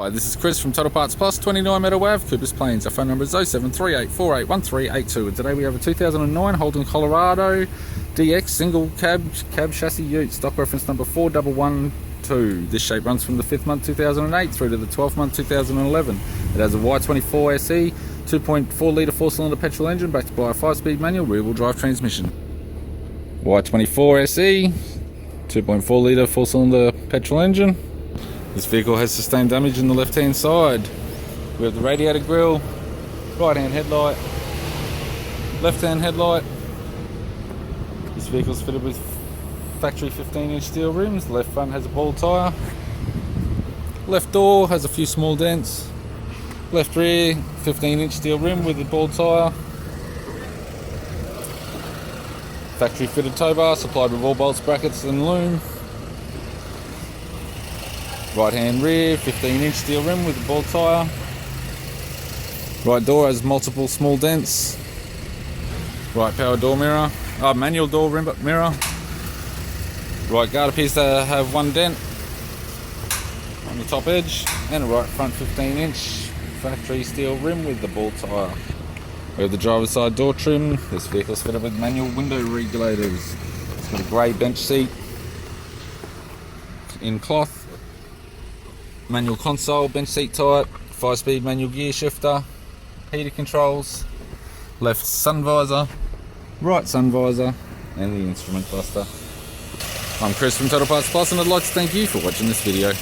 Hi, this is Chris from Total Parts Plus, 29 Meadow Ave, Coopers Plains. Our phone number is 0738481382, and today we have a 2009 Holden Colorado DX single cab chassis ute, stock reference number 4112. This shape runs from the 5th month 2008 through to the 12th month 2011. It has a Y24 SE, 2.4 litre 4-cylinder petrol engine backed by a 5-speed manual rear-wheel drive transmission. Y24 SE, 2.4 litre 4-cylinder petrol engine. This vehicle has sustained damage in the left hand side. We have the radiator grille, right hand headlight, left hand headlight. This vehicle is fitted with factory 15-inch steel rims. The left front has a ball tyre. Left door has a few small dents. Left rear 15-inch steel rim with a ball tyre. Factory fitted towbar supplied with all bolts, brackets and loom. Right hand rear 15-inch steel rim with a ball tyre. Right door has multiple small dents. Right power door mirror, manual door mirror. Right guard appears to have one dent on the top edge, and a right front 15-inch factory steel rim with the ball tyre. We have the driver's side door trim. This vehicle is fitted with manual window regulators. It's got a grey bench seat in cloth. Manual console, bench seat type, 5-speed manual gear shifter, heater controls, left sun visor, right sun visor, and the instrument cluster. I'm Chris from Total Parts Plus, and I'd like to thank you for watching this video.